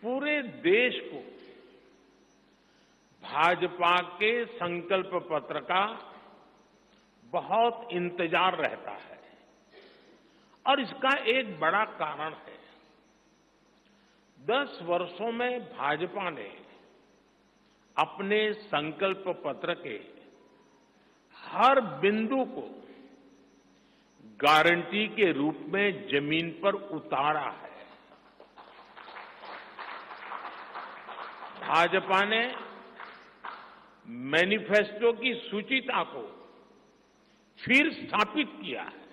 पूरे देश को भाजपा के संकल्प पत्र का बहुत इंतजार रहता है और इसका एक बड़ा कारण है। 10 वर्षों में भाजपा ने अपने संकल्प पत्र के हर बिंदु को गारंटी के रूप में जमीन पर उतारा है। भाजपा ने मैनिफेस्टो की सूचिता को फिर स्थापित किया है।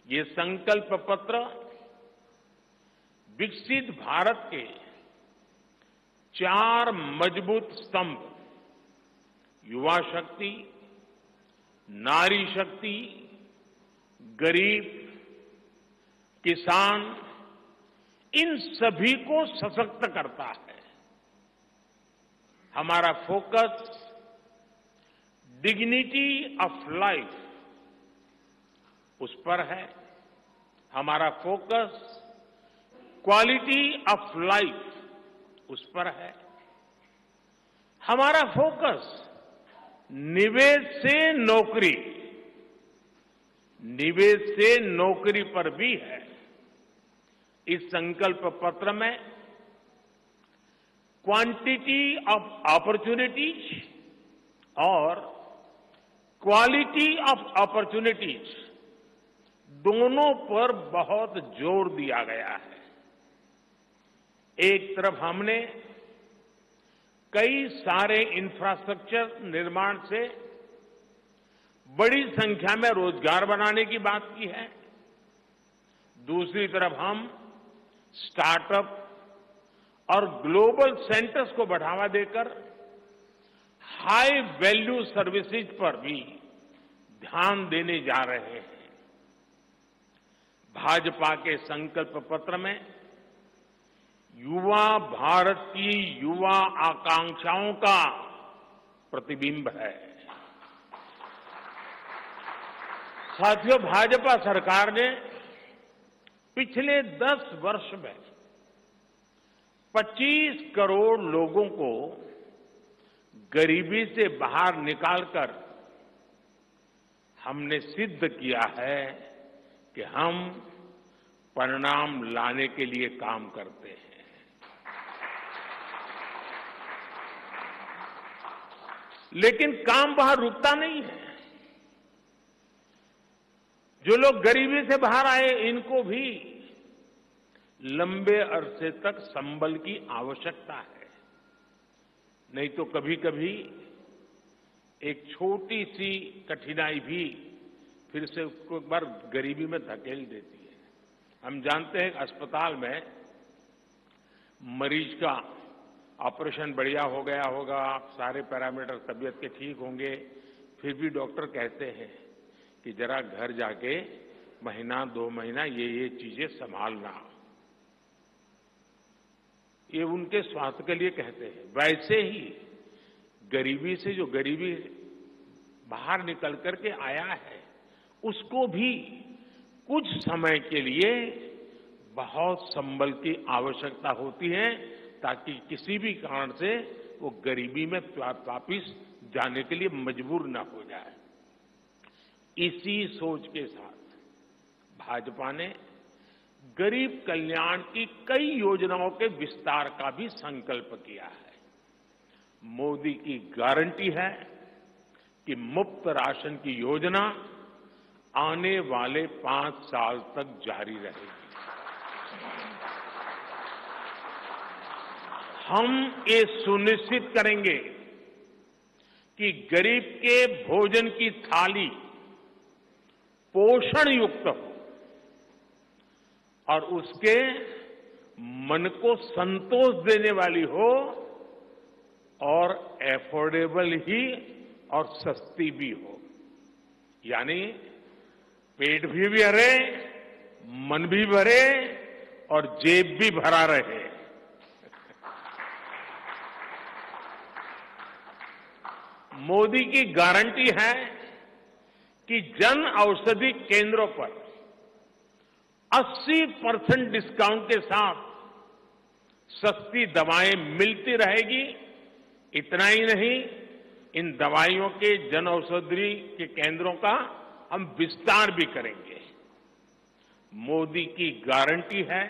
ये संकल्प पत्र विकसित भारत के 4 मजबूत स्तंभ युवा शक्ति, नारी शक्ति, गरीब, किसान, इन सभी को सशक्त करता है। हमारा फोकस डिग्निटी ऑफ लाइफ उस पर है। हमारा फोकस क्वालिटी ऑफ लाइफ उस पर है। हमारा फोकस निवेश से नौकरी, निवेश से नौकरी पर भी है। इस संकल्प पत्र में क्वांटिटी ऑफ अपॉर्चुनिटीज और क्वालिटी ऑफ अपॉर्चुनिटीज दोनों पर बहुत जोर दिया गया है। एक तरफ हमने कई सारे इंफ्रास्ट्रक्चर निर्माण से बड़ी संख्या में रोजगार बनाने की बात की है। दूसरी तरफ हम स्टार्टअप और ग्लोबल सेंटर्स को बढ़ावा देकर हाई वैल्यू सर्विसेज पर भी ध्यान देने जा रहे हैं। भाजपा के संकल्प पत्र में युवा भारत की युवा आकांक्षाओं का प्रतिबिंब है। साथियों, भाजपा सरकार ने पिछले 10 वर्ष में 25 करोड़ लोगों को गरीबी से बाहर निकालकर हमने सिद्ध किया है कि हम परिणाम लाने के लिए काम करते हैं। लेकिन काम वहां रुकता नहीं है। जो लोग गरीबी से बाहर आए, इनको भी लंबे अरसे तक संबल की आवश्यकता है। नहीं तो कभी कभी एक छोटी सी कठिनाई भी फिर से उसको एक बार गरीबी में धकेल देती है। हम जानते हैं कि अस्पताल में मरीज का ऑपरेशन बढ़िया हो गया होगा, सारे पैरामीटर तबीयत के ठीक होंगे, फिर भी डॉक्टर कहते हैं कि जरा घर जाके महीना 2 महीना ये चीजें संभालना। ये उनके स्वास्थ्य के लिए कहते हैं। वैसे ही गरीबी से जो गरीबी बाहर निकल करके आया है, उसको भी कुछ समय के लिए बहुत संबल की आवश्यकता होती है, ताकि किसी भी कारण से वो गरीबी में वापिस जाने के लिए मजबूर न हो जाए। इसी सोच के साथ भाजपा ने गरीब कल्याण की कई योजनाओं के विस्तार का भी संकल्प किया है। मोदी की गारंटी है कि मुफ्त राशन की योजना आने वाले 5 साल तक जारी रहेगी। हम ये सुनिश्चित करेंगे कि गरीब के भोजन की थाली पोषण युक्त हो और उसके मन को संतोष देने वाली हो और एफोर्डेबल ही और सस्ती भी हो। यानी पेट भी भरे, मन भी भरे और जेब भी भरा रहे। मोदी की गारंटी है कि जन औषधि केंद्रों पर 80% डिस्काउंट के साथ सस्ती दवाएं मिलती रहेगी। इतना ही नहीं, इन दवाइयों के जन औषधि के केंद्रों का हम विस्तार भी करेंगे। मोदी की गारंटी है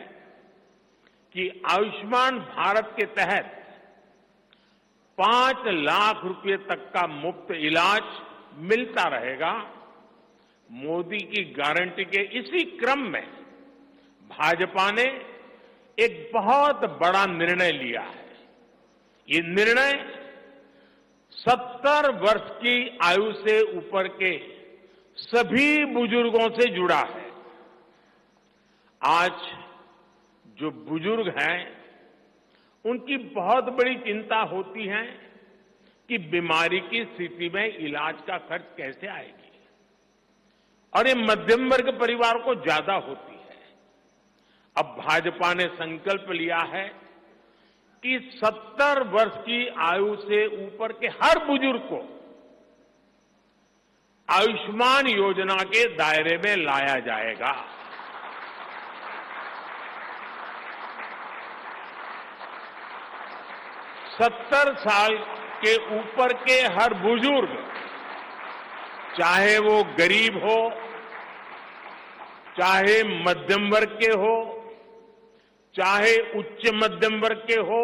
कि आयुष्मान भारत के तहत 5 लाख रुपए तक का मुफ्त इलाज मिलता रहेगा। मोदी की गारंटी के इसी क्रम में भाजपा ने एक बहुत बड़ा निर्णय लिया है। ये निर्णय 70 वर्ष की आयु से ऊपर के सभी बुजुर्गों से जुड़ा है। आज जो बुजुर्ग हैं, उनकी बहुत बड़ी चिंता होती है कि बीमारी की स्थिति में इलाज का खर्च कैसे आएगी, और ये मध्यम वर्ग परिवार को ज्यादा होती है। अब भाजपा ने संकल्प लिया है कि 70 वर्ष की आयु से ऊपर के हर बुजुर्ग को आयुष्मान योजना के दायरे में लाया जाएगा। 70 साल के ऊपर के हर बुजुर्ग, चाहे वो गरीब हो, चाहे मध्यम वर्ग के हो, चाहे उच्च मध्यम वर्ग के हो,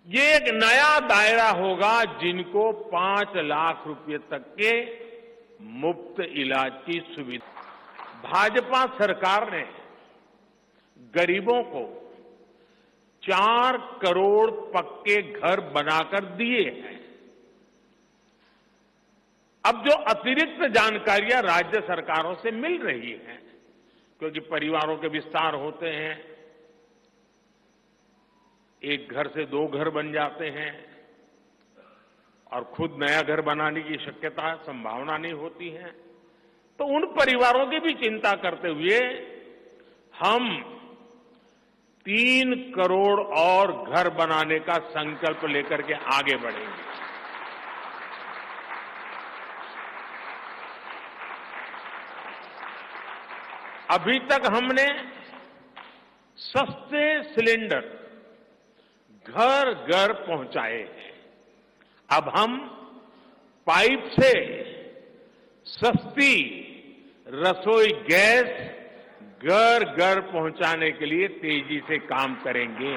ये एक नया दायरा होगा जिनको 5 लाख रुपए तक के मुफ्त इलाज की सुविधा। भाजपा सरकार ने गरीबों को 4 करोड़ पक्के घर बनाकर दिए हैं। अब जो अतिरिक्त जानकारियां राज्य सरकारों से मिल रही हैं, क्योंकि परिवारों के विस्तार होते हैं, एक घर से 2 घर बन जाते हैं और खुद नया घर बनाने की शक्यता, संभावना नहीं होती है, तो उन परिवारों की भी चिंता करते हुए हम 3 करोड़ और घर बनाने का संकल्प लेकर के आगे बढ़ेंगे। अभी तक हमने सस्ते सिलेंडर घर घर पहुंचाए हैं। अब हम पाइप से सस्ती रसोई गैस घर घर पहुंचाने के लिए तेजी से काम करेंगे।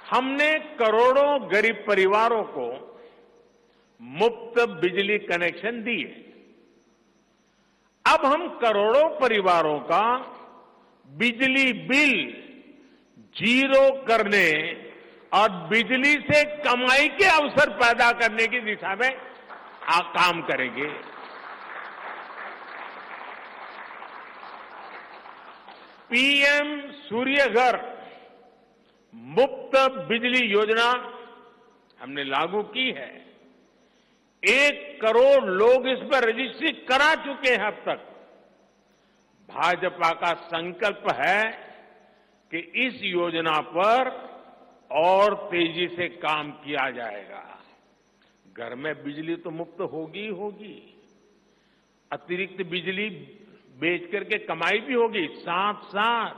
हमने करोड़ों गरीब परिवारों को मुफ्त बिजली कनेक्शन दिए। अब हम करोड़ों परिवारों का बिजली बिल जीरो करने और बिजली से कमाई के अवसर पैदा करने की दिशा में काम करेंगे। पीएम सूर्य घर मुफ्त बिजली योजना हमने लागू की है। 1 करोड़ लोग इस पर रजिस्ट्री करा चुके हैं अब तक। भाजपा का संकल्प है कि इस योजना पर और तेजी से काम किया जाएगा। घर में बिजली तो मुफ्त होगी ही होगी, अतिरिक्त बिजली बेच करके कमाई भी होगी। साथ साथ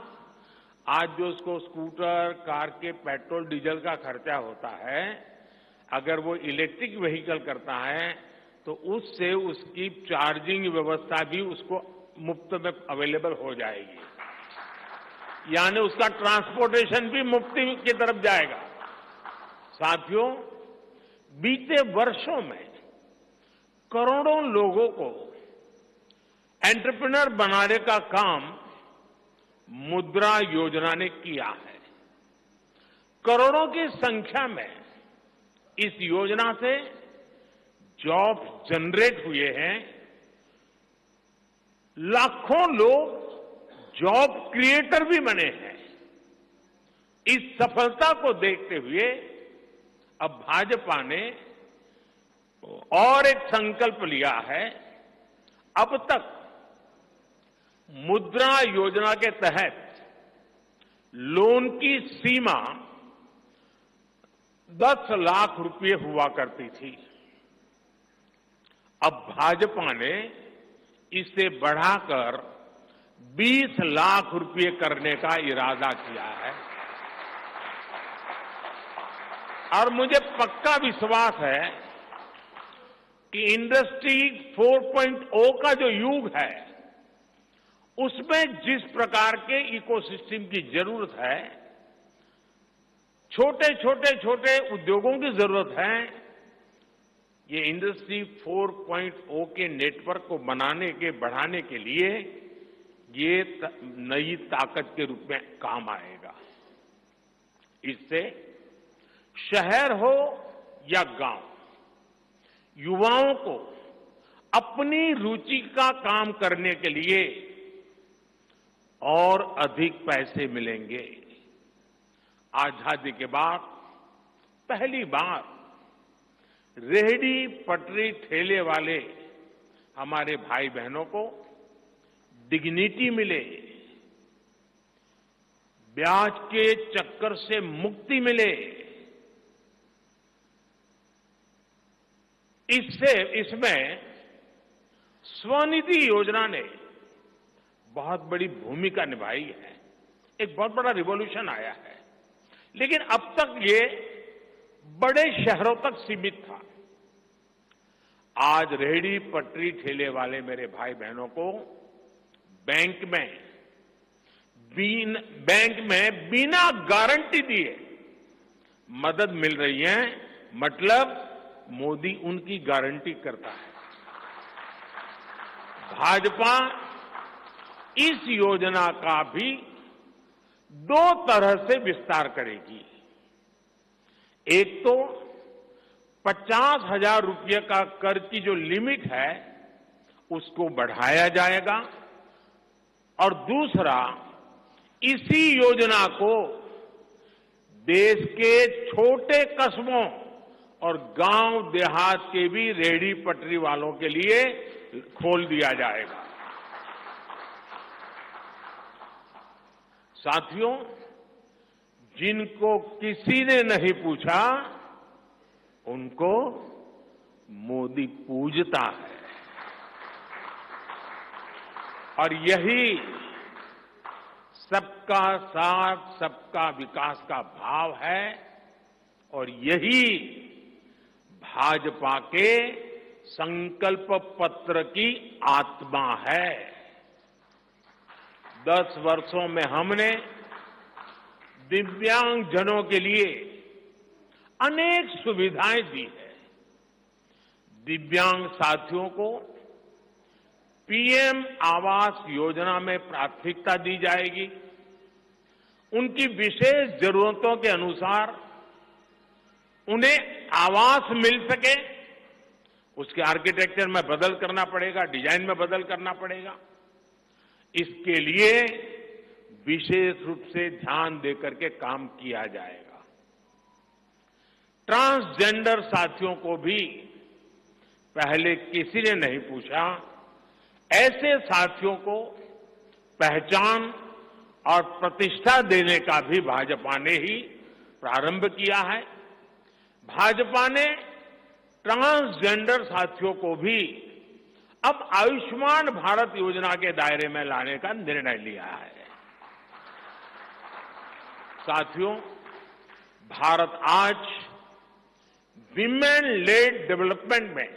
आज जो उसको स्कूटर, कार के पेट्रोल डीजल का खर्चा होता है, अगर वो इलेक्ट्रिक व्हीकल करता है तो उससे उसकी चार्जिंग व्यवस्था भी उसको मुफ्त में अवेलेबल हो जाएगी, यानी उसका ट्रांसपोर्टेशन भी मुफ्ती की तरफ जाएगा। साथियों, बीते वर्षों में करोड़ों लोगों को एंटरप्रेन्योर बनाने का काम मुद्रा योजना ने किया है। करोड़ों की संख्या में इस योजना से जॉब जनरेट हुए हैं। लाखों लोग जॉब क्रिएटर भी बने हैं। इस सफलता को देखते हुए अब भाजपा ने और एक संकल्प लिया है। अब तक मुद्रा योजना के तहत लोन की सीमा 10 लाख रुपए हुआ करती थी। अब भाजपा ने इसे बढ़ाकर 20 लाख रुपए करने का इरादा किया है। और मुझे पक्का विश्वास है कि इंडस्ट्री 4.0 का जो युग है, उसमें जिस प्रकार के इकोसिस्टम की जरूरत है, छोटे उद्योगों की जरूरत है, ये इंडस्ट्री 4.0 के नेटवर्क को बढ़ाने के लिए ये नई ताकत के रूप में काम आएगा। इससे शहर हो या गांव, युवाओं को अपनी रुचि का काम करने के लिए और अधिक पैसे मिलेंगे। आजादी के बाद पहली बार रेहड़ी पटरी ठेले वाले हमारे भाई बहनों को डिग्निटी मिले, ब्याज के चक्कर से मुक्ति मिले। इसमें स्वनिधि योजना ने बहुत बड़ी भूमिका निभाई है। एक बहुत बड़ा रिवॉल्यूशन आया है, लेकिन अब तक ये बड़े शहरों तक सीमित था। आज रेहड़ी पटरी ठेले वाले मेरे भाई बहनों को बैंक में बिना गारंटी दिए मदद मिल रही है। मतलब मोदी उनकी गारंटी करता है। भाजपा इस योजना का भी 2 तरह से विस्तार करेगी। एक तो 50,000 रुपये का कर्ज की जो लिमिट है उसको बढ़ाया जाएगा, और दूसरा इसी योजना को देश के छोटे कस्बों और गांव देहात के भी रेहड़ी पटरी वालों के लिए खोल दिया जाएगा। साथियों, जिनको किसी ने नहीं पूछा उनको मोदी पूजता है, और यही सबका साथ सबका विकास का भाव है, और यही भाजपा के संकल्प पत्र की आत्मा है। 10 वर्षों में हमने दिव्यांगजनों के लिए अनेक सुविधाएं दी है। दिव्यांग साथियों को पीएम आवास योजना में प्राथमिकता दी जाएगी। उनकी विशेष जरूरतों के अनुसार उन्हें आवास मिल सके, उसके आर्किटेक्चर में बदल करना पड़ेगा, डिजाइन में बदल करना पड़ेगा। इसके लिए विशेष रूप से ध्यान देकर के काम किया जाएगा। ट्रांसजेंडर साथियों को भी पहले किसी ने नहीं पूछा। ऐसे साथियों को पहचान और प्रतिष्ठा देने का भी भाजपा ने ही प्रारंभ किया है। भाजपा ने ट्रांसजेंडर साथियों को भी अब आयुष्मान भारत योजना के दायरे में लाने का निर्णय लिया है। साथियों, भारत आज विमेन लेड डेवलपमेंट में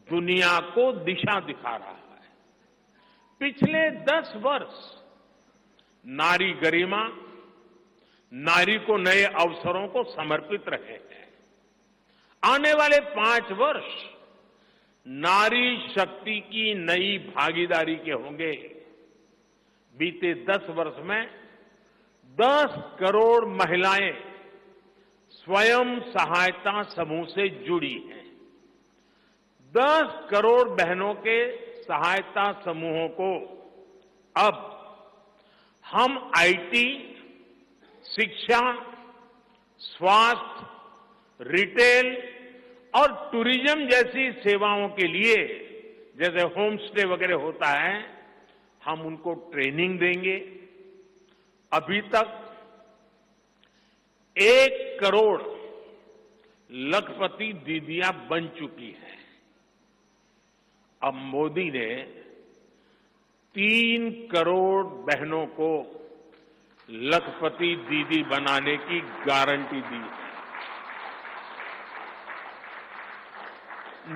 दुनिया को दिशा दिखा रहा है। पिछले 10 वर्ष नारी गरिमा, नारी को नए अवसरों को समर्पित रहे हैं। आने वाले 5 वर्ष नारी शक्ति की नई भागीदारी के होंगे। बीते 10 वर्ष में 10 करोड़ महिलाएं स्वयं सहायता समूह से जुड़ी हैं। 10 करोड़ बहनों के सहायता समूहों को अब हम आईटी, शिक्षा, स्वास्थ्य, रिटेल और टूरिज्म जैसी सेवाओं के लिए, जैसे होम स्टे वगैरह होता है, हम उनको ट्रेनिंग देंगे। अभी तक 1 करोड़ लखपति दीदियां बन चुकी हैं। अब मोदी ने 3 करोड़ बहनों को लखपति दीदी बनाने की गारंटी दी है।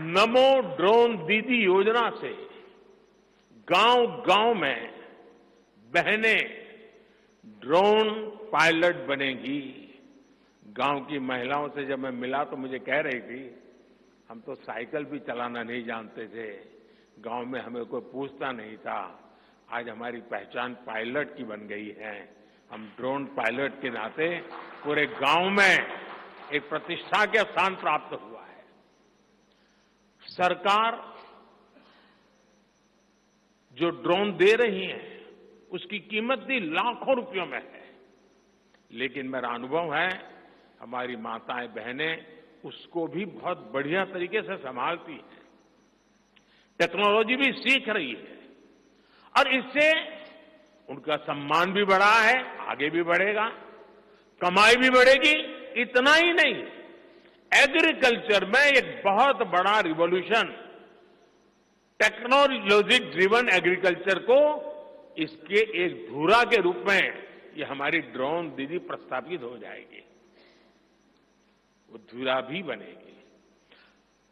नमो ड्रोन दीदी योजना से गांव-गांव में बहनें ड्रोन पायलट बनेंगी। गांव की महिलाओं से जब मैं मिला तो मुझे कह रही थी, हम तो साइकिल भी चलाना नहीं जानते थे, गांव में हमें कोई पूछता नहीं था, आज हमारी पहचान पायलट की बन गई है। हम ड्रोन पायलट के नाते पूरे गांव में एक प्रतिष्ठा का स्थान प्राप्त हुआ है। सरकार जो ड्रोन दे रही है उसकी कीमत भी लाखों रुपयों में है, लेकिन मेरा अनुभव है हमारी माताएं बहनें उसको भी बहुत बढ़िया तरीके से संभालती हैं, टेक्नोलॉजी भी सीख रही है और इससे उनका सम्मान भी बढ़ा है, आगे भी बढ़ेगा, कमाई भी बढ़ेगी। इतना ही नहीं, एग्रीकल्चर में एक बहुत बड़ा रिवॉल्यूशन, टेक्नोलॉजी ड्रिवन एग्रीकल्चर को इसके एक धुरा के रूप में ये हमारी ड्रोन दीदी प्रस्थापित हो जाएगी, वो धुरा भी बनेगी।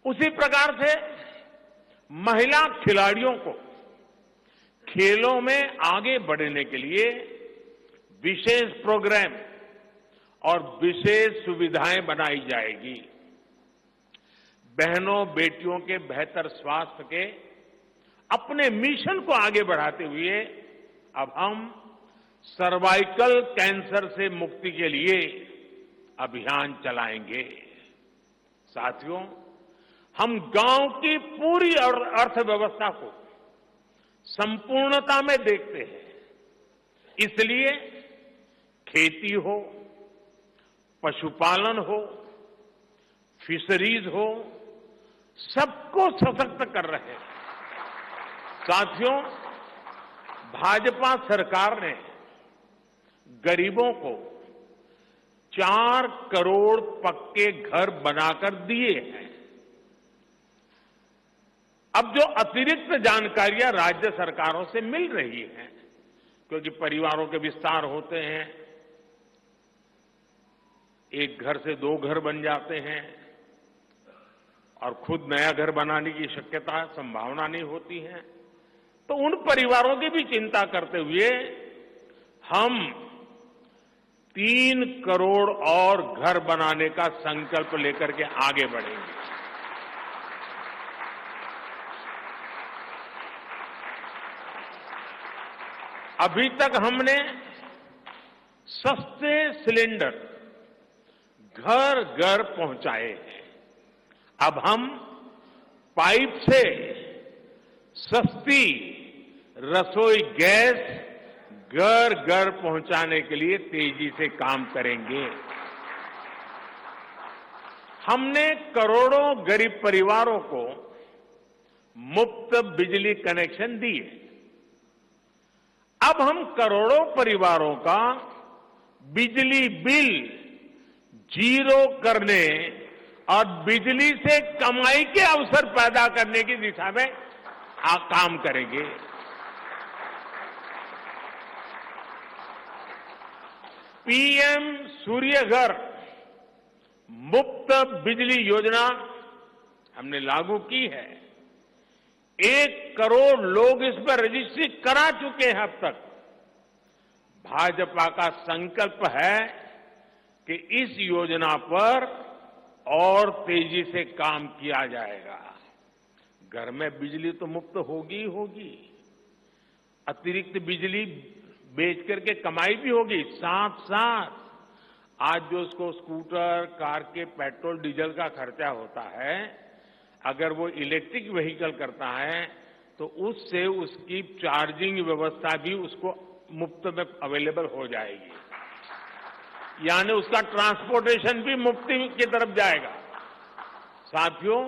उसी प्रकार से महिला खिलाड़ियों को खेलों में आगे बढ़ने के लिए विशेष प्रोग्राम और विशेष सुविधाएं बनाई जाएगी। बहनों बेटियों के बेहतर स्वास्थ्य के अपने मिशन को आगे बढ़ाते हुए अब हम सर्वाइकल कैंसर से मुक्ति के लिए अभियान चलाएंगे। साथियों, हम गांव की पूरी अर्थव्यवस्था को संपूर्णता में देखते हैं, इसलिए खेती हो, पशुपालन हो, फिशरीज हो, सबको सशक्त कर रहे हैं। साथियों, भाजपा सरकार ने गरीबों को 4 करोड़ पक्के घर बनाकर दिए हैं। अब जो अतिरिक्त जानकारियां राज्य सरकारों से मिल रही हैं, क्योंकि परिवारों के विस्तार होते हैं, एक घर से 2 घर बन जाते हैं और खुद नया घर बनाने की शक्यता, संभावना नहीं होती है, तो उन परिवारों की भी चिंता करते हुए हम 3 करोड़ और घर बनाने का संकल्प लेकर के आगे बढ़ेंगे। अभी तक हमने सस्ते सिलेंडर घर घर पहुंचाए हैं, अब हम पाइप से सस्ती रसोई गैस घर घर पहुंचाने के लिए तेजी से काम करेंगे। हमने करोड़ों गरीब परिवारों को मुफ्त बिजली कनेक्शन दिए। अब हम करोड़ों परिवारों का बिजली बिल 0 करने और बिजली से कमाई के अवसर पैदा करने की दिशा में काम करेंगे। पीएम सूर्य घर मुफ्त बिजली योजना हमने लागू की है। 1 करोड़ लोग इस पर रजिस्ट्री करा चुके हैं अब तक। भाजपा का संकल्प है कि इस योजना पर और तेजी से काम किया जाएगा। घर में बिजली तो मुफ्त होगी ही होगी, अतिरिक्त बिजली बेच करके कमाई भी होगी। साथ साथ आज जो उसको स्कूटर, कार के पेट्रोल डीजल का खर्चा होता है, अगर वो इलेक्ट्रिक व्हीकल करता है तो उससे उसकी चार्जिंग व्यवस्था भी उसको मुफ्त में अवेलेबल हो जाएगी, यानी उसका ट्रांसपोर्टेशन भी मुफ्ती की तरफ जाएगा। साथियों,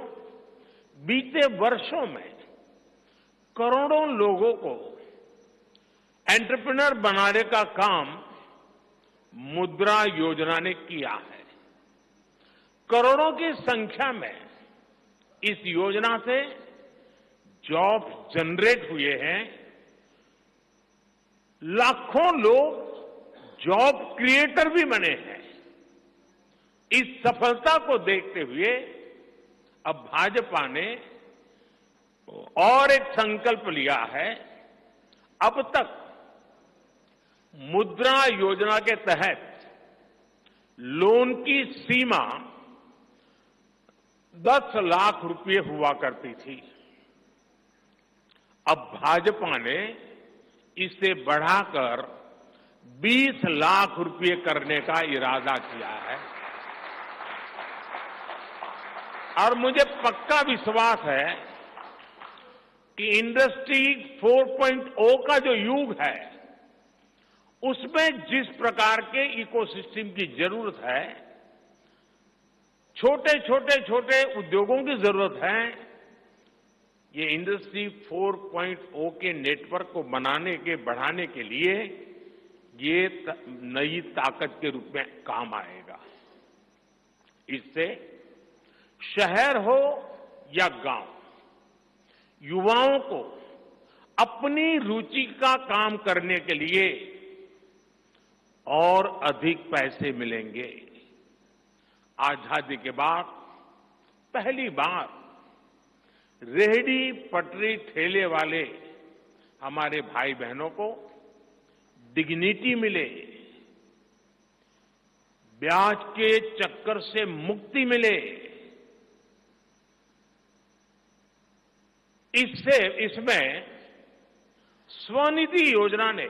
बीते वर्षों में करोड़ों लोगों को एंटरप्रेन्योर बनाने का काम मुद्रा योजना ने किया है। करोड़ों की संख्या में इस योजना से जॉब जनरेट हुए हैं लाखों लोग जॉब क्रिएटर भी बने हैं। इस सफलता को देखते हुए अब भाजपा ने और एक संकल्प लिया है। अब तक मुद्रा योजना के तहत लोन की सीमा 10 लाख रुपए हुआ करती थी। अब भाजपा ने इसे बढ़ाकर 20 लाख रुपए करने का इरादा किया है और मुझे पक्का विश्वास है कि इंडस्ट्री 4.0 का जो युग है उसमें जिस प्रकार के इकोसिस्टम की जरूरत है, छोटे उद्योगों की जरूरत है, ये इंडस्ट्री 4.0 के नेटवर्क को बढ़ाने के लिए ये नई ताकत के रूप में काम आएगा। इससे शहर हो या गांव, युवाओं को अपनी रुचि का काम करने के लिए और अधिक पैसे मिलेंगे। आजादी के बाद पहली बार रेहड़ी पटरी ठेले वाले हमारे भाई बहनों को डिग्निटी मिले, ब्याज के चक्कर से मुक्ति मिले। इसमें स्वनिधि योजना ने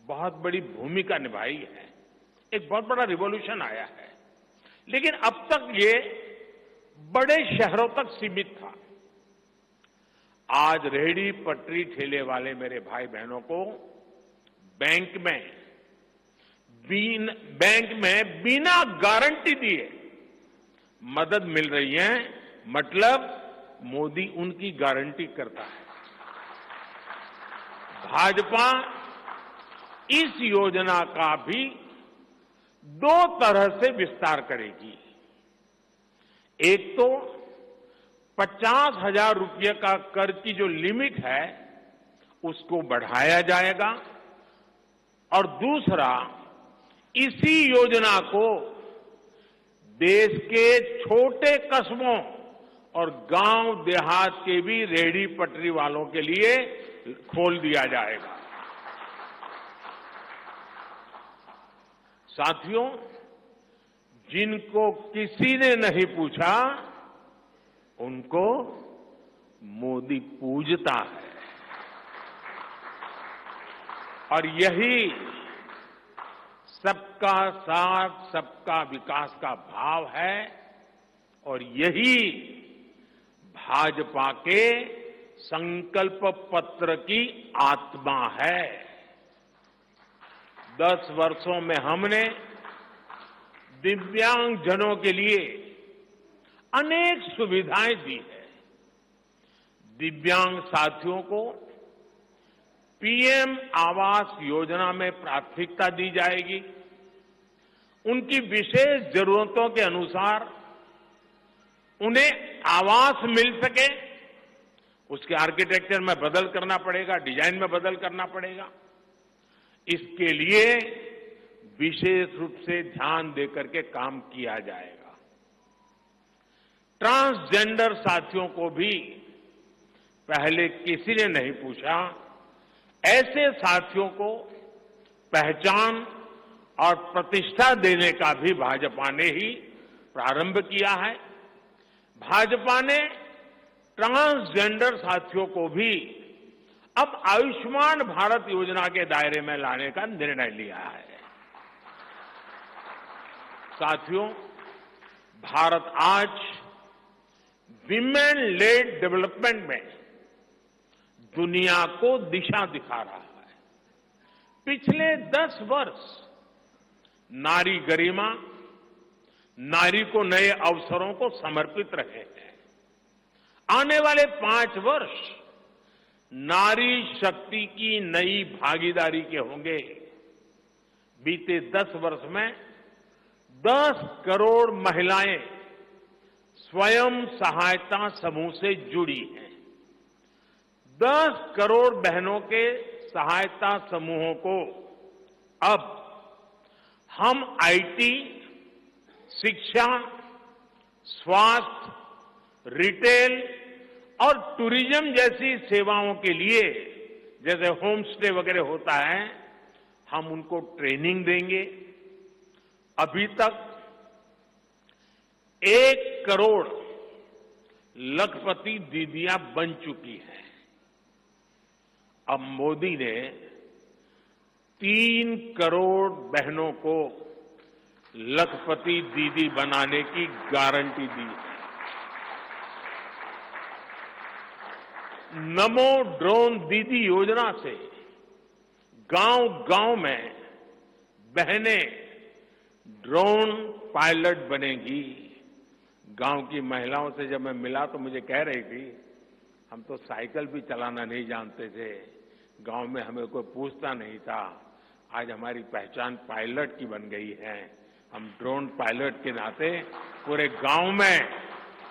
बहुत बड़ी भूमिका निभाई है। एक बहुत बड़ा रिवॉल्यूशन आया है, लेकिन अब तक ये बड़े शहरों तक सीमित था। आज रेहड़ी पटरी ठेले वाले मेरे भाई बहनों को बैंक में बिना गारंटी दिए मदद मिल रही है। मतलब मोदी उनकी गारंटी करता है। भाजपा इस योजना का भी 2 तरह से विस्तार करेगी। एक तो 50,000 रुपये का कर्ज की जो लिमिट है उसको बढ़ाया जाएगा और दूसरा, इसी योजना को देश के छोटे कस्बों और गांव देहात के भी रेहड़ी पटरी वालों के लिए खोल दिया जाएगा। साथियों, जिनको किसी ने नहीं पूछा उनको मोदी पूजता है और यही सबका साथ सबका विकास का भाव है और यही भाजपा के संकल्प पत्र की आत्मा है। 10 वर्षों में हमने दिव्यांगजनों के लिए अनेक सुविधाएं दी है। दिव्यांग साथियों को पीएम आवास योजना में प्राथमिकता दी जाएगी। उनकी विशेष जरूरतों के अनुसार उन्हें आवास मिल सके, उसके आर्किटेक्चर में बदल करना पड़ेगा, डिजाइन में बदल करना पड़ेगा। इसके लिए विशेष रूप से ध्यान देकर के काम किया जाएगा। ट्रांसजेंडर साथियों को भी पहले किसी ने नहीं पूछा। ऐसे साथियों को पहचान और प्रतिष्ठा देने का भी भाजपा ने ही प्रारंभ किया है। भाजपा ने ट्रांसजेंडर साथियों को भी अब आयुष्मान भारत योजना के दायरे में लाने का निर्णय लिया है। साथियों, भारत आज विमेन लेड डेवलपमेंट में दुनिया को दिशा दिखा रहा है। पिछले 10 वर्ष नारी गरिमा, नारी को नए अवसरों को समर्पित रहे हैं। आने वाले 5 वर्ष नारी शक्ति की नई भागीदारी के होंगे। बीते 10 वर्ष में 10 करोड़ महिलाएं स्वयं सहायता समूह से जुड़ी हैं। 10 करोड़ बहनों के सहायता समूहों को अब हम आईटी, शिक्षा, स्वास्थ्य, रिटेल और टूरिज्म जैसी सेवाओं के लिए, जैसे होम स्टे वगैरह होता है, हम उनको ट्रेनिंग देंगे। अभी तक 1 करोड़ लखपति दीदियां बन चुकी हैं। अब मोदी ने 3 करोड़ बहनों को लखपति दीदी बनाने की गारंटी दी है। नमो ड्रोन दीदी योजना से गांव-गांव में बहनें ड्रोन पायलट बनेंगी। गांव की महिलाओं से जब मैं मिला तो मुझे कह रही थी, हम तो साइकिल भी चलाना नहीं जानते थे, गांव में हमें कोई पूछता नहीं था, आज हमारी पहचान पायलट की बन गई है। हम ड्रोन पायलट के नाते पूरे गांव में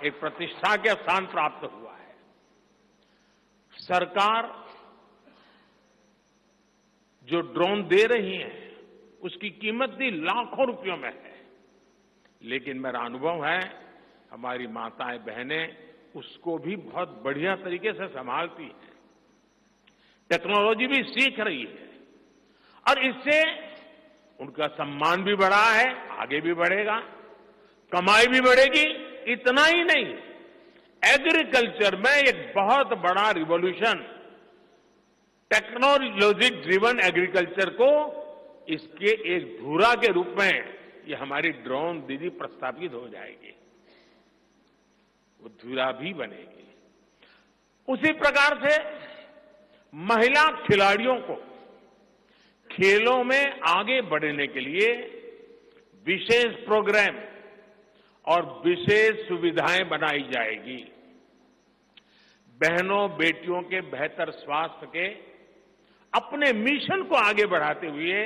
एक प्रतिष्ठा का स्थान प्राप्त हुआ है। सरकार जो ड्रोन दे रही है उसकी कीमत भी लाखों रुपयों में है, लेकिन मेरा अनुभव है हमारी माताएं बहनें उसको भी बहुत बढ़िया तरीके से संभालती हैं, टेक्नोलॉजी भी सीख रही है और इससे उनका सम्मान भी बढ़ा है, आगे भी बढ़ेगा, कमाई भी बढ़ेगी। इतना ही नहीं, एग्रीकल्चर में एक बहुत बड़ा रिवॉल्यूशन, टेक्नोलॉजी ड्रिवन एग्रीकल्चर को इसके एक धुरा के रूप में ये हमारी ड्रोन दीदी प्रस्थापित हो जाएगी, वो धुरा भी बनेगी। उसी प्रकार से महिला खिलाड़ियों को खेलों में आगे बढ़ने के लिए विशेष प्रोग्राम और विशेष सुविधाएं बनाई जाएगी। बहनों बेटियों के बेहतर स्वास्थ्य के अपने मिशन को आगे बढ़ाते हुए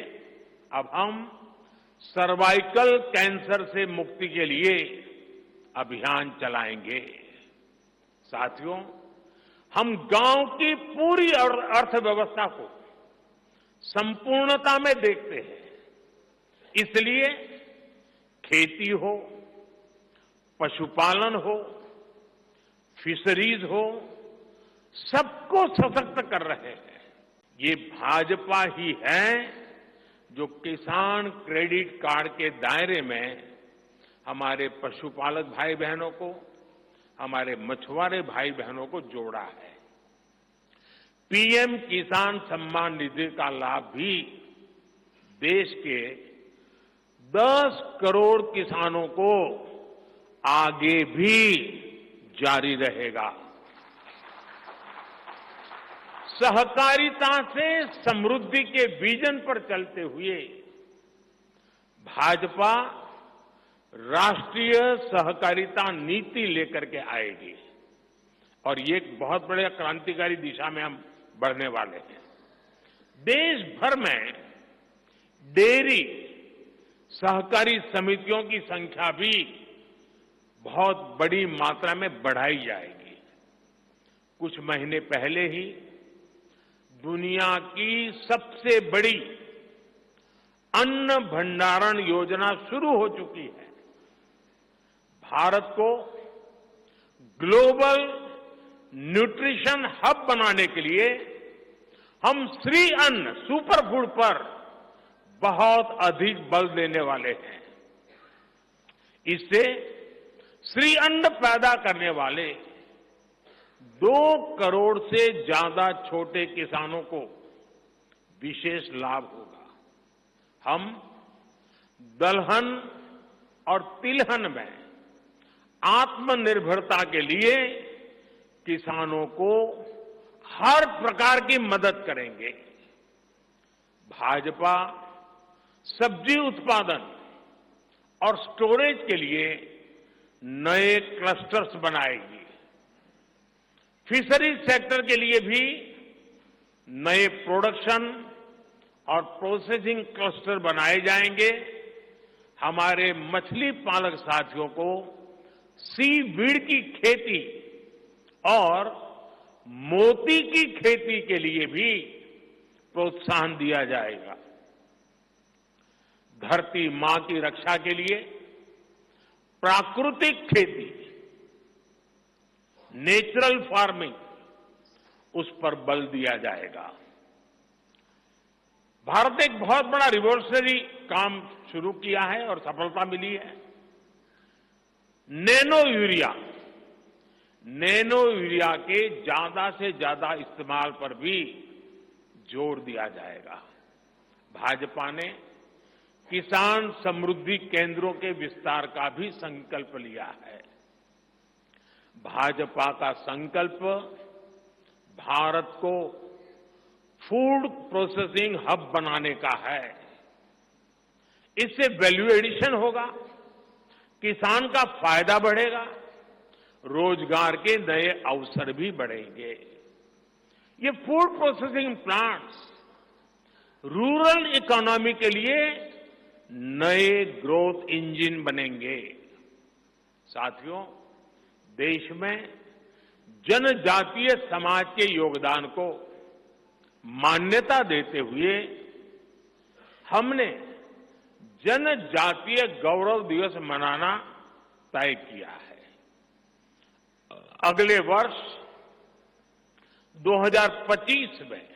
अब हम सर्वाइकल कैंसर से मुक्ति के लिए अभियान चलाएंगे। साथियों, हम गांव की पूरी अर्थव्यवस्था को संपूर्णता में देखते हैं, इसलिए खेती हो, पशुपालन हो, फिशरीज हो, सबको सशक्त कर रहे हैं। ये भाजपा ही है जो किसान क्रेडिट कार्ड के दायरे में हमारे पशुपालक भाई बहनों को, हमारे मछुआरे भाई बहनों को जोड़ा है। पीएम किसान सम्मान निधि का लाभ भी देश के 10 करोड़ किसानों को आगे भी जारी रहेगा। सहकारिता से समृद्धि के विजन पर चलते हुए भाजपा राष्ट्रीय सहकारिता नीति लेकर के आएगी और ये एक बहुत बड़े क्रांतिकारी दिशा में हम बढ़ने वाले हैं। देश भर में डेयरी सहकारी समितियों की संख्या भी बहुत बड़ी मात्रा में बढ़ाई जाएगी। कुछ महीने पहले ही दुनिया की सबसे बड़ी अन्न भंडारण योजना शुरू हो चुकी है। भारत को ग्लोबल न्यूट्रिशन हब बनाने के लिए हम श्री अन्न सुपर फूड पर बहुत अधिक बल देने वाले हैं। इससे श्री अन्न पैदा करने वाले 2 करोड़ से ज्यादा छोटे किसानों को विशेष लाभ होगा। हम दलहन और तिलहन में आत्मनिर्भरता के लिए किसानों को हर प्रकार की मदद करेंगे। भाजपा सब्जी उत्पादन और स्टोरेज के लिए नए क्लस्टर्स बनाएगी। फिशरीज सेक्टर के लिए भी नए प्रोडक्शन और प्रोसेसिंग क्लस्टर बनाए जाएंगे। हमारे मछली पालक साथियों को सीवीड की खेती और मोती की खेती के लिए भी प्रोत्साहन दिया जाएगा। धरती मां की रक्षा के लिए प्राकृतिक खेती, नेचुरल फार्मिंग, उस पर बल दिया जाएगा। भारत ने एक बहुत बड़ा रिवॉल्यूशनरी काम शुरू किया है और सफलता मिली है। नैनो यूरिया के ज्यादा से ज्यादा इस्तेमाल पर भी जोर दिया जाएगा। भाजपा ने किसान समृद्धि केंद्रों के विस्तार का भी संकल्प लिया है। भाजपा का संकल्प भारत को फूड प्रोसेसिंग हब बनाने का है। इससे वैल्यू एडिशन होगा, किसान का फायदा बढ़ेगा, रोजगार के नए अवसर भी बढ़ेंगे। ये food processing plants rural economy के लिए नए ग्रोथ इंजन बनेंगे। साथियों, देश में जनजातीय समाज के योगदान को मान्यता देते हुए हमने जनजातीय गौरव दिवस मनाना तय किया है। अगले वर्ष 2025 में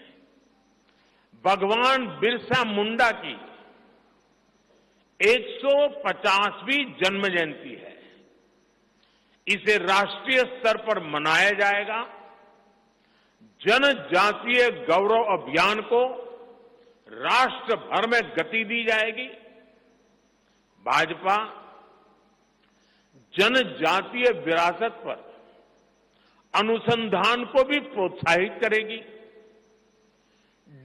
भगवान बिरसा मुंडा की 150वीं जन्म जयंती है। इसे राष्ट्रीय स्तर पर मनाया जाएगा। जनजातीय गौरव अभियान को राष्ट्र भर में गति दी जाएगी। भाजपा जनजातीय विरासत पर अनुसंधान को भी प्रोत्साहित करेगी।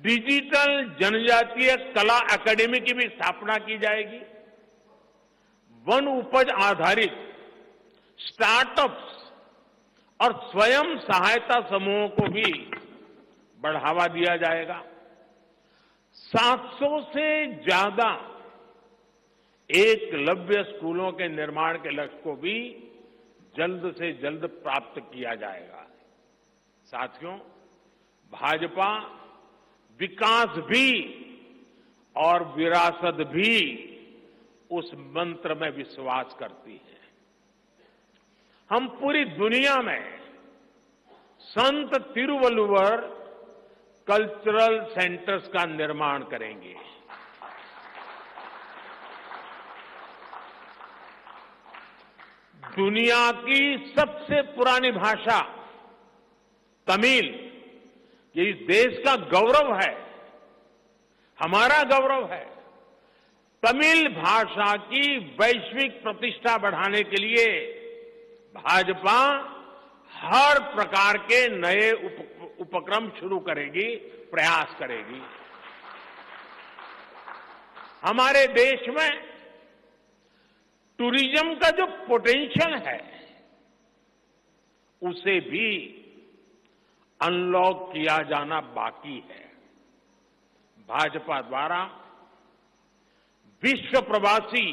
डिजिटल जनजातीय कला अकादमी की भी स्थापना की जाएगी। वन उपज आधारित स्टार्टअप्स और स्वयं सहायता समूहों को भी बढ़ावा दिया जाएगा। 700 से ज्यादा एकलव्य स्कूलों के निर्माण के लक्ष्य को भी जल्द से जल्द प्राप्त किया जाएगा। साथियों, भाजपा विकास भी और विरासत भी उस मंत्र में विश्वास करती है। हम पूरी दुनिया में संत तिरुवल्लुवर कल्चरल सेंटर्स का निर्माण करेंगे। दुनिया की सबसे पुरानी भाषा तमिल, ये इस देश का गौरव है, हमारा गौरव है। तमिल भाषा की वैश्विक प्रतिष्ठा बढ़ाने के लिए भाजपा हर प्रकार के नए उपक्रम शुरू करेगी, प्रयास करेगी। हमारे देश में टूरिज्म का जो पोटेंशियल है उसे भी अनलॉक किया जाना बाकी है। भाजपा द्वारा विश्व प्रवासी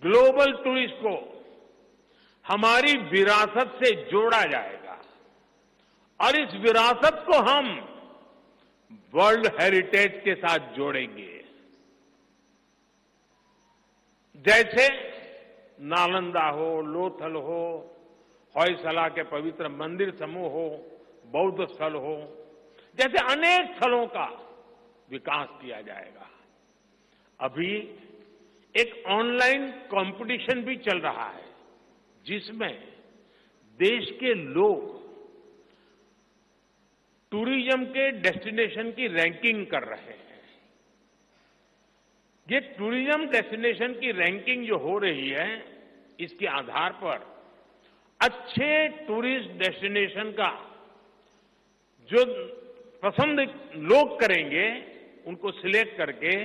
ग्लोबल टूरिस्ट को हमारी विरासत से जोड़ा जाएगा और इस विरासत को हम वर्ल्ड हेरिटेज के साथ जोड़ेंगे। जैसे नालंदा हो, लोथल हो, होयसला के पवित्र मंदिर समूह हो, बौद्ध स्थल हो, जैसे अनेक स्थलों का विकास किया जाएगा। अभी एक ऑनलाइन कंपटीशन भी चल रहा है जिसमें देश के लोग टूरिज्म के डेस्टिनेशन की रैंकिंग कर रहे हैं। ये टूरिज्म डेस्टिनेशन की रैंकिंग जो हो रही है, इसके आधार पर अच्छे टूरिस्ट डेस्टिनेशन का जो पसंद लोग करेंगे उनको सिलेक्ट करके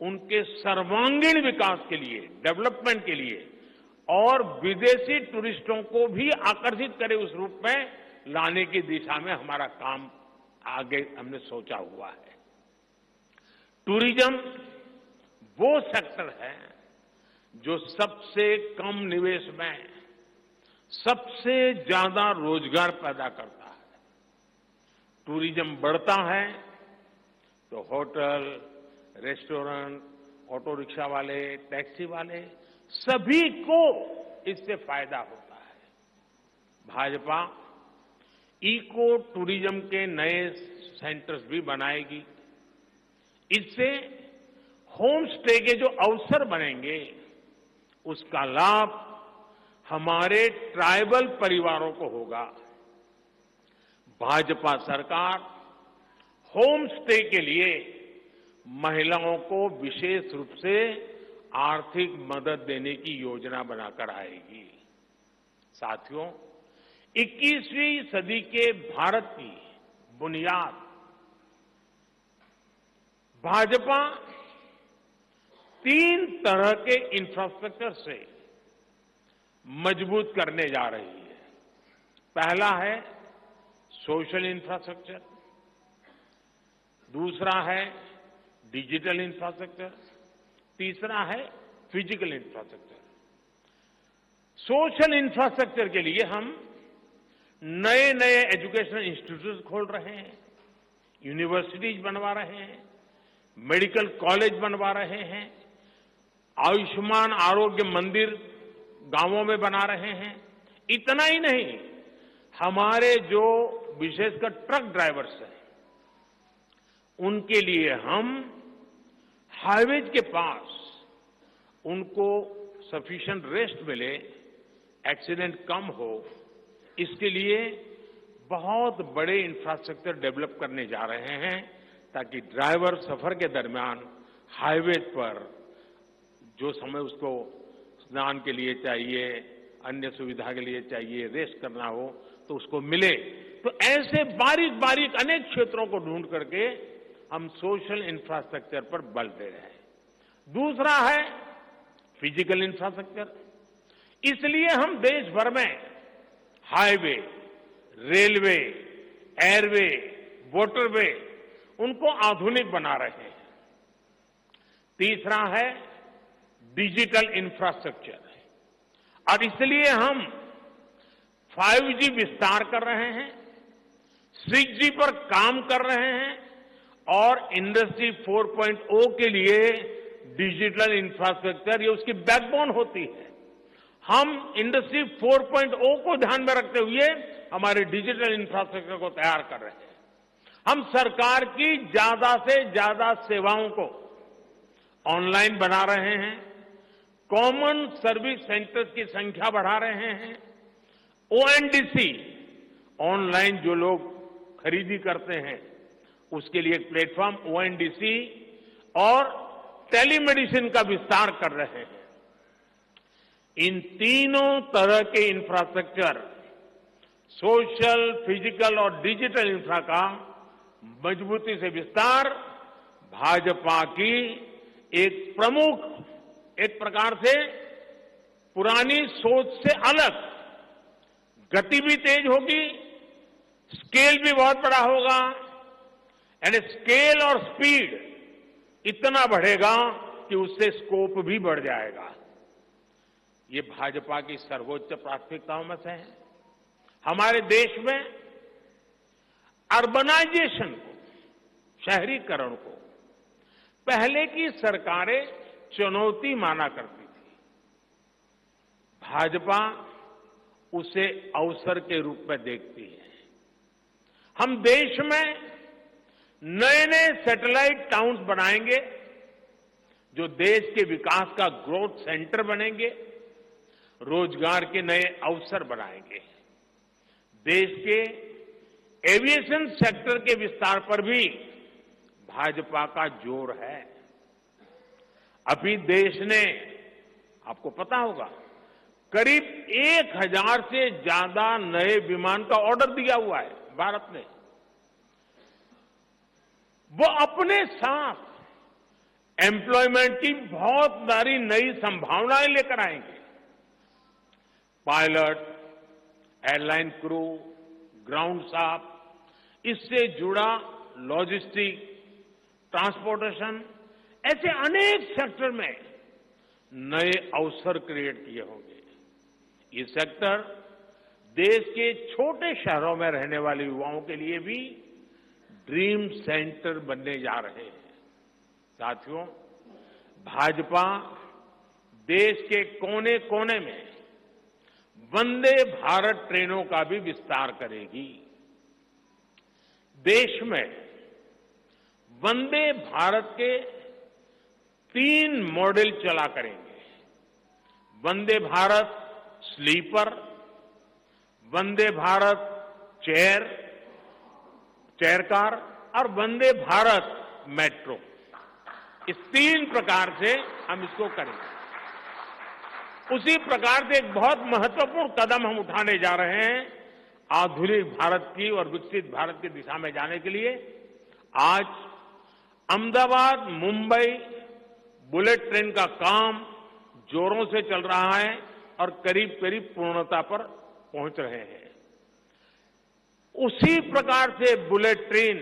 उनके सर्वांगीण विकास के लिए, डेवलपमेंट के लिए और विदेशी टूरिस्टों को भी आकर्षित करे उस रूप में लाने की दिशा में हमारा काम आगे हमने सोचा हुआ है। टूरिज्म वो सेक्टर है जो सबसे कम निवेश में सबसे ज्यादा रोजगार पैदा करता है। टूरिज्म बढ़ता है तो होटल, रेस्टोरेंट, ऑटो रिक्शा वाले, टैक्सी वाले सभी को इससे फायदा होता है। भाजपा इको टूरिज्म के नए सेंटर्स भी बनाएगी। इससे होम स्टे के जो अवसर बनेंगे उसका लाभ हमारे ट्राइबल परिवारों को होगा। भाजपा सरकार होम स्टे के लिए महिलाओं को विशेष रूप से आर्थिक मदद देने की योजना बनाकर आएगी। साथियों, 21वीं सदी के भारत की बुनियाद भाजपा 3 तरह के इंफ्रास्ट्रक्चर से मजबूत करने जा रही है। पहला है सोशल इंफ्रास्ट्रक्चर, दूसरा है डिजिटल इंफ्रास्ट्रक्चर, तीसरा है फिजिकल इंफ्रास्ट्रक्चर। सोशल इंफ्रास्ट्रक्चर के लिए हम नए नए एजुकेशनल इंस्टीट्यूट खोल रहे हैं, यूनिवर्सिटीज बनवा रहे हैं, मेडिकल कॉलेज बनवा रहे हैं, आयुष्मान आरोग्य मंदिर गांवों में बना रहे हैं। इतना ही नहीं, हमारे जो विशेषकर ट्रक ड्राइवर्स हैं उनके लिए हम हाईवेज के पास उनको सफिशिएंट रेस्ट मिले, एक्सीडेंट कम हो, इसके लिए बहुत बड़े इंफ्रास्ट्रक्चर डेवलप करने जा रहे हैं ताकि ड्राइवर सफर के दरमियान हाईवेज पर जो समय उसको स्नान के लिए चाहिए, अन्य सुविधा के लिए चाहिए, रेस्ट करना हो तो उसको मिले। तो ऐसे बारीक बारीक अनेक क्षेत्रों को ढूंढ करके हम सोशल इंफ्रास्ट्रक्चर पर बल दे रहे हैं। दूसरा है फिजिकल इंफ्रास्ट्रक्चर। इसलिए हम देश भर में हाईवे, रेलवे, एयरवे, वाटरवे उनको आधुनिक बना रहे हैं। तीसरा है डिजिटल इंफ्रास्ट्रक्चर और इसलिए हम 5G विस्तार कर रहे हैं, 6G पर काम कर रहे हैं और इंडस्ट्री 4.0 के लिए डिजिटल इंफ्रास्ट्रक्चर ये उसकी बैकबोन होती है। हम इंडस्ट्री 4.0 को ध्यान में रखते हुए हमारे डिजिटल इंफ्रास्ट्रक्चर को तैयार कर रहे हैं। हम सरकार की ज्यादा से ज्यादा सेवाओं को ऑनलाइन बना रहे हैं, कॉमन सर्विस सेंटर्स की संख्या बढ़ा रहे हैं, ONDC ऑनलाइन जो लोग खरीदी करते हैं उसके लिए एक प्लेटफॉर्म ONDC और टेलीमेडिसिन का विस्तार कर रहे हैं। इन तीनों तरह के इंफ्रास्ट्रक्चर, सोशल, फिजिकल और डिजिटल इंफ्रा का मजबूती से विस्तार भाजपा की एक प्रमुख, एक प्रकार से पुरानी सोच से अलग, गति भी तेज होगी, स्केल भी बहुत बड़ा होगा एंड स्केल और स्पीड इतना बढ़ेगा कि उससे स्कोप भी बढ़ जाएगा। ये भाजपा की सर्वोच्च प्राथमिकताओं में से है। हमारे देश में अर्बनाइजेशन को, शहरीकरण को पहले की सरकारें चुनौती माना करती थी। भाजपा उसे अवसर के रूप में देखती है। हम देश में नए नए सैटेलाइट टाउन्स बनाएंगे जो देश के विकास का ग्रोथ सेंटर बनेंगे, रोजगार के नए अवसर बनाएंगे। देश के एविएशन सेक्टर के विस्तार पर भी भाजपा का जोर है। अभी देश ने, आपको पता होगा, करीब 1000 से ज्यादा नए विमान का ऑर्डर दिया हुआ है भारत ने। वो अपने साथ एम्प्लॉयमेंट की बहुत सारी नई संभावनाएं लेकर आएंगे। Pilot, airline crew, ground staff, इससे जुड़ा लॉजिस्टिक, ट्रांसपोर्टेशन, ऐसे अनेक सेक्टर में नए अवसर क्रिएट किए होंगे। ये सेक्टर देश के छोटे शहरों में रहने वाले युवाओं के लिए भी ड्रीम सेंटर बनने जा रहे हैं। साथियों, भाजपा देश के कोने कोने में वंदे भारत ट्रेनों का भी विस्तार करेगी। देश में वंदे भारत के 3 मॉडल चला करेंगे। Vande Bharat sleeper, Vande Bharat chair car और वंदे भारत मेट्रो। इस 3 प्रकार से हम इसको करेंगे। उसी प्रकार से एक बहुत महत्वपूर्ण कदम हम उठाने जा रहे हैं आधुनिक भारत की और विकसित भारत की दिशा में जाने के लिए। आज अहमदाबाद मुंबई बुलेट ट्रेन का काम जोरों से चल रहा है और करीब करीब पूर्णता पर पहुंच रहे हैं। उसी प्रकार से बुलेट ट्रेन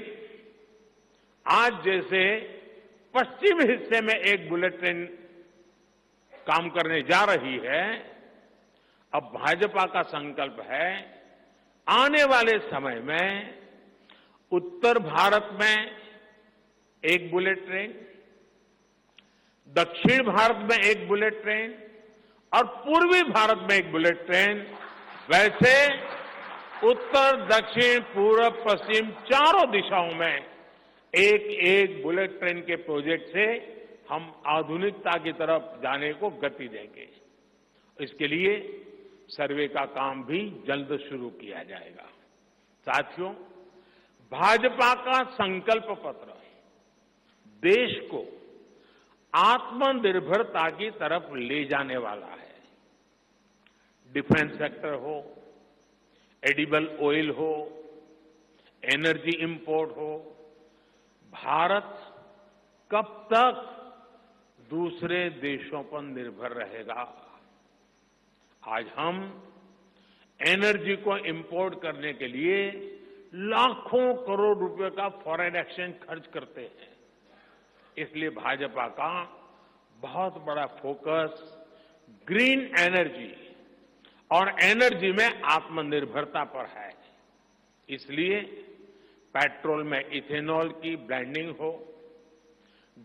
आज जैसे पश्चिम हिस्से में एक बुलेट ट्रेन काम करने जा रही है, अब भाजपा का संकल्प है आने वाले समय में उत्तर भारत में एक बुलेट ट्रेन, दक्षिण भारत में एक बुलेट ट्रेन और पूर्वी भारत में एक बुलेट ट्रेन, वैसे उत्तर दक्षिण पूर्व पश्चिम चारों दिशाओं में एक एक बुलेट ट्रेन के प्रोजेक्ट से हम आधुनिकता की तरफ जाने को गति देंगे। इसके लिए सर्वे का काम भी जल्द शुरू किया जाएगा। साथियों, भाजपा का संकल्प पत्र देश को आत्मनिर्भरता की तरफ ले जाने वाला है। डिफेंस सेक्टर हो, एडिबल ऑयल हो, एनर्जी इंपोर्ट हो, भारत कब तक दूसरे देशों पर निर्भर रहेगा? आज हम एनर्जी को इंपोर्ट करने के लिए लाखों करोड़ रुपए का फॉरेन एक्सचेंज खर्च करते हैं। इसलिए भाजपा का बहुत बड़ा फोकस ग्रीन एनर्जी और एनर्जी में आत्मनिर्भरता पर है। इसलिए पेट्रोल में इथेनॉल की ब्लेंडिंग हो,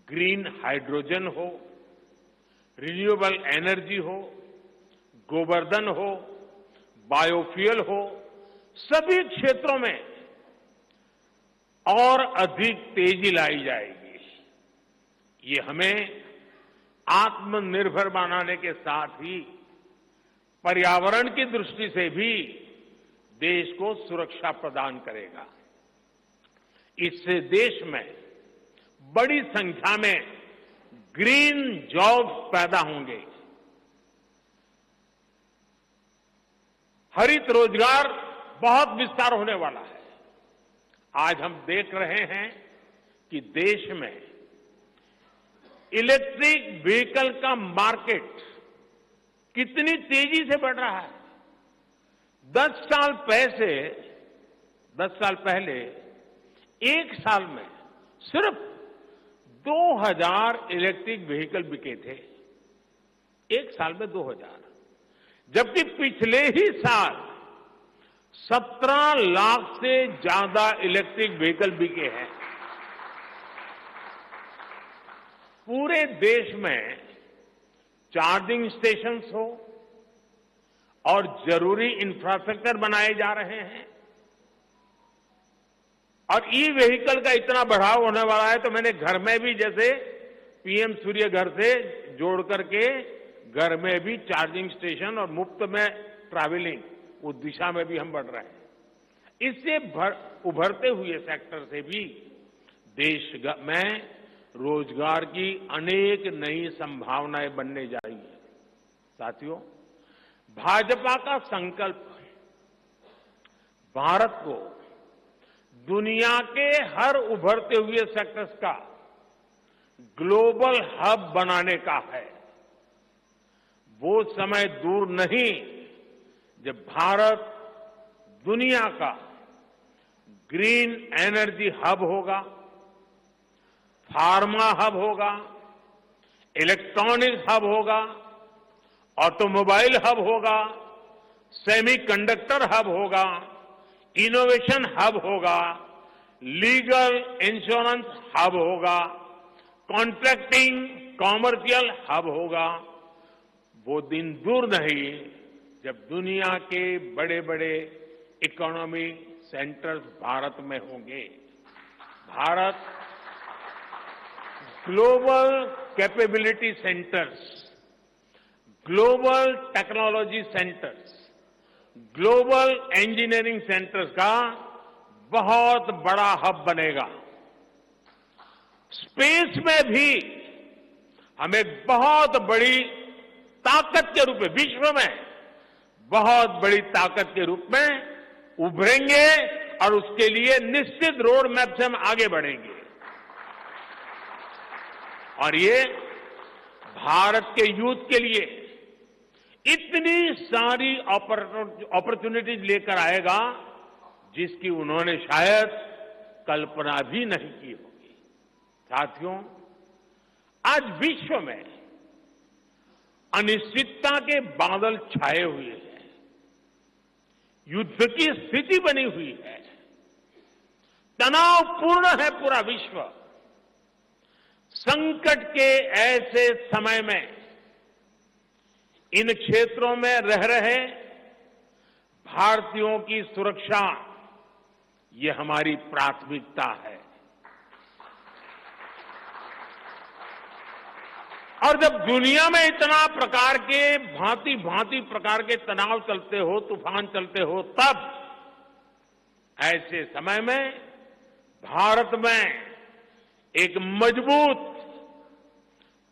ग्रीन हाइड्रोजन हो, रिन्यूएबल एनर्जी हो, गोवर्धन हो, बायोफ्यूल हो, सभी क्षेत्रों में और अधिक तेजी लाई जाएगी। ये हमें आत्मनिर्भर बनाने के साथ ही पर्यावरण की दृष्टि से भी देश को सुरक्षा प्रदान करेगा। इससे देश में बड़ी संख्या में ग्रीन जॉब्स पैदा होंगे, हरित रोजगार बहुत विस्तार होने वाला है। आज हम देख रहे हैं कि देश में इलेक्ट्रिक व्हीकल का मार्केट कितनी तेजी से बढ़ रहा है। 10 साल पहले एक साल में सिर्फ 2000 इलेक्ट्रिक व्हीकल बिके थे। एक साल में 2000, जबकि पिछले ही साल 17 लाख से ज्यादा इलेक्ट्रिक व्हीकल बिके हैं। पूरे देश में चार्जिंग स्टेशंस हो और जरूरी इंफ्रास्ट्रक्चर बनाए जा रहे हैं और ई व्हीकल का इतना बढ़ाव होने वाला है, तो मैंने घर में भी जैसे पीएम सूर्य घर से जोड़ करके घर में भी चार्जिंग स्टेशन और मुफ्त में ट्रैवलिंग, उस दिशा में भी हम बढ़ रहे हैं। इससे उभरते हुए सेक्टर से भी देश में रोजगार की अनेक नई संभावनाएं बनने जा रही है। साथियों, भाजपा का संकल्प भारत को दुनिया के हर उभरते हुए सेक्टर्स का ग्लोबल हब बनाने का है। वो समय दूर नहीं जब भारत दुनिया का ग्रीन एनर्जी हब होगा, फार्मा हब होगा, इलेक्ट्रॉनिक्स हब होगा, ऑटोमोबाइल हब होगा, सेमीकंडक्टर हब होगा, इनोवेशन हब होगा, लीगल इंश्योरेंस हब होगा, कॉन्ट्रैक्टिंग कॉमर्शियल हब होगा। वो दिन दूर नहीं जब दुनिया के बड़े बड़े इकोनॉमी सेंटर्स भारत में होंगे। Bharat global capability centres, global technology centres, global engineering centres का बहुत बड़ा हब बनेगा। स्पेस में भी हम एक बहुत बड़ी ताकत के रूप में, विश्व में बहुत बड़ी ताकत के रूप में उभरेंगे और उसके लिए निश्चित रोड मैप से हम आगे बढ़ेंगे। और ये भारत के यूथ के लिए इतनी सारी अपॉर्चुनिटीज लेकर आएगा जिसकी उन्होंने शायद कल्पना भी नहीं की होगी। साथियों, आज विश्व में अनिश्चितता के बादल छाए हुए हैं, युद्ध की स्थिति बनी हुई है, तनावपूर्ण है पूरा विश्व। संकट के ऐसे समय में इन क्षेत्रों में रह रहे भारतीयों की सुरक्षा ये हमारी प्राथमिकता है। और जब दुनिया में इतना प्रकार के भांति भांति प्रकार के तनाव चलते हो, तूफान चलते हो, तब ऐसे समय में भारत में एक मजबूत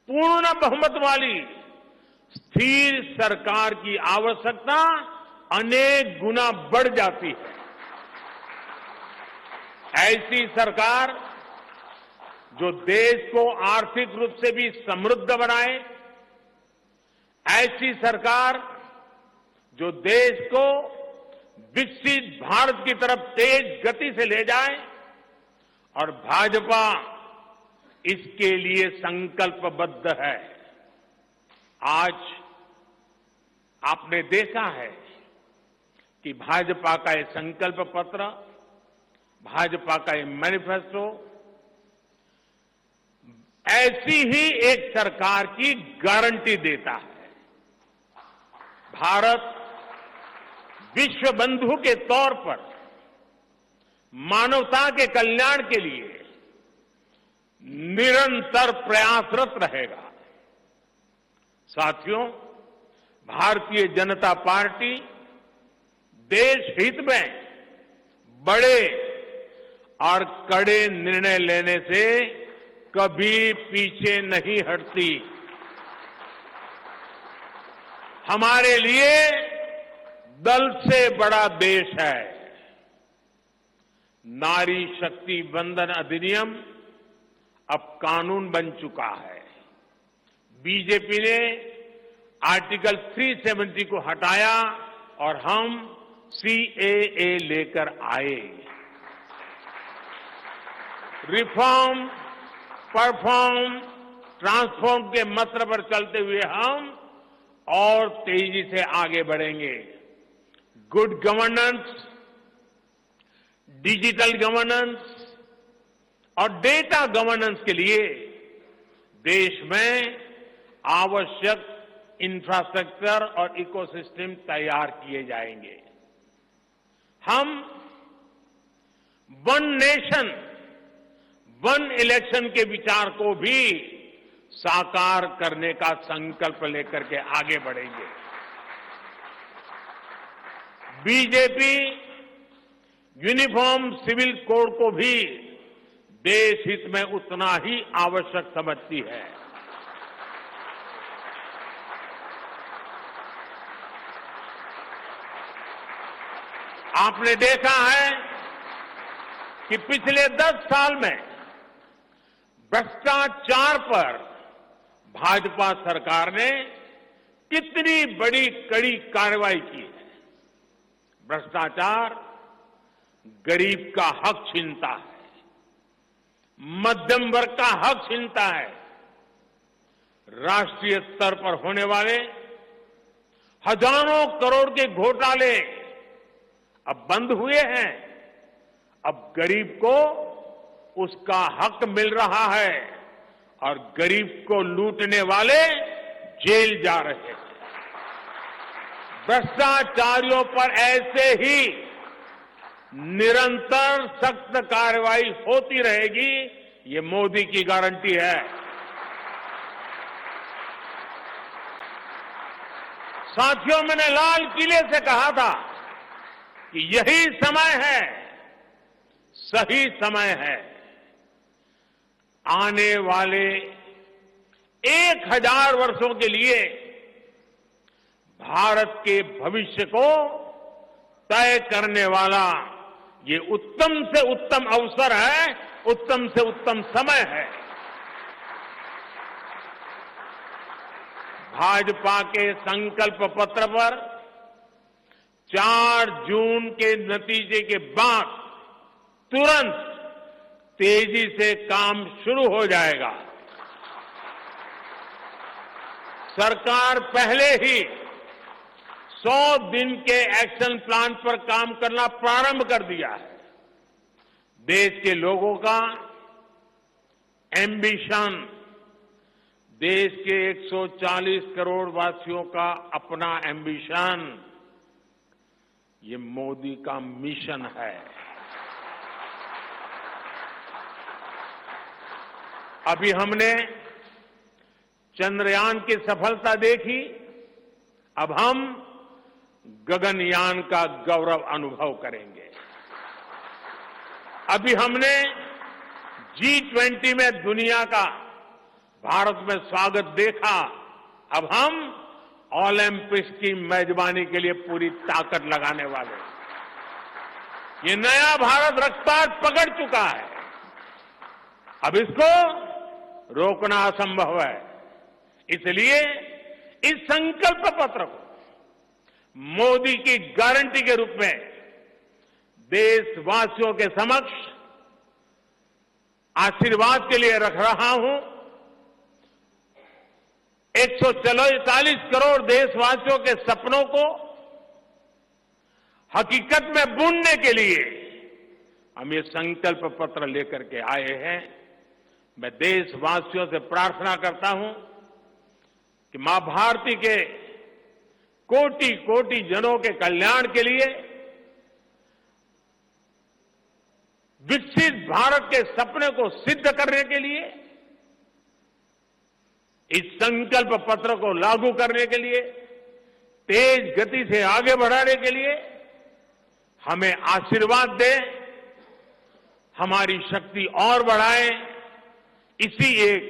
पूर्ण बहुमत वाली स्थिर सरकार की आवश्यकता अनेक गुना बढ़ जाती है। ऐसी सरकार जो देश को आर्थिक रूप से भी समृद्ध बनाए, ऐसी सरकार जो देश को विकसित भारत की तरफ तेज गति से ले जाए, और भाजपा इसके लिए संकल्पबद्ध है। आज आपने देखा है कि भाजपा का ये संकल्प पत्र, भाजपा का ये मैनिफेस्टो ऐसी ही एक सरकार की गारंटी देता है। भारत विश्व बंधु के तौर पर मानवता के कल्याण के लिए निरंतर प्रयासरत रहेगा। साथियों, भारतीय जनता पार्टी देश हित में बड़े और कड़े निर्णय लेने से कभी पीछे नहीं हटती। हमारे लिए दल से बड़ा देश है। नारी शक्ति वंदन अधिनियम अब कानून बन चुका है। बीजेपी ने आर्टिकल 370 को हटाया और हम सीएए लेकर आए। रिफॉर्म, परफॉर्म, ट्रांसफॉर्म के मंत्र पर चलते हुए हम और तेजी से आगे बढ़ेंगे। गुड गवर्नेंस, डिजिटल गवर्नेंस और डेटा गवर्नेंस के लिए देश में आवश्यक इंफ्रास्ट्रक्चर और इकोसिस्टम तैयार किए जाएंगे। हम वन नेशन वन इलेक्शन के विचार को भी साकार करने का संकल्प लेकर के आगे बढ़ेंगे। बीजेपी यूनिफॉर्म सिविल कोड को भी देश हित में उतना ही आवश्यक समझती है। आपने देखा है कि पिछले 10 साल में भ्रष्टाचार पर भाजपा सरकार ने कितनी बड़ी कड़ी कार्रवाई की है। भ्रष्टाचार गरीब का हक छीनता है, मध्यम वर्ग का हक छीनता है। राष्ट्रीय स्तर पर होने वाले हजारों करोड़ के घोटाले अब बंद हुए हैं। अब गरीब को उसका हक मिल रहा है और गरीब को लूटने वाले जेल जा रहे हैं। भ्रष्टाचारियों पर ऐसे ही निरंतर सख्त कार्रवाई होती रहेगी, ये मोदी की गारंटी है। साथियों, मैंने लाल किले से कहा था कि यही समय है, सही समय है। आने वाले 1000 वर्षों के लिए भारत के भविष्य को तय करने वाला ये उत्तम से उत्तम अवसर है, उत्तम से उत्तम समय है। भाजपा के संकल्प पत्र पर 4 जून के नतीजे के बाद तुरंत तेजी से काम शुरू हो जाएगा। सरकार पहले ही 100 दिन के एक्शन प्लान पर काम करना प्रारंभ कर दिया है। देश के लोगों का एम्बिशन, देश के 140 करोड़ वासियों का अपना एम्बिशन, ये मोदी का मिशन है। अभी हमने चंद्रयान की सफलता देखी, अब हम गगनयान का गौरव अनुभव करेंगे। अभी हमने G20 में दुनिया का भारत में स्वागत देखा, अब हम ओलंपिक्स की मेजबानी के लिए पूरी ताकत लगाने वाले हैं। ये नया भारत रफ्तार पकड़ चुका है, अब इसको रोकना असंभव है। इसलिए इस संकल्प पत्र को मोदी की गारंटी के रूप में देशवासियों के समक्ष आशीर्वाद के लिए रख रहा हूं। 144 करोड़ देशवासियों के सपनों को हकीकत में बुनने के लिए हम ये संकल्प पत्र लेकर के आए हैं। मैं देशवासियों से प्रार्थना करता हूं कि मां भारती के कोटि कोटि जनों के कल्याण के लिए, विकसित भारत के सपने को सिद्ध करने के लिए, इस संकल्प पत्र को लागू करने के लिए, तेज गति से आगे बढ़ाने के लिए हमें आशीर्वाद दें, हमारी शक्ति और बढ़ाएं। इसी एक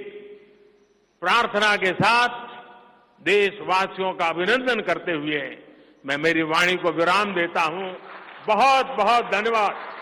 प्रार्थना के साथ देशवासियों का अभिनंदन करते हुए मैं मेरी वाणी को विराम देता हूं। बहुत बहुत धन्यवाद।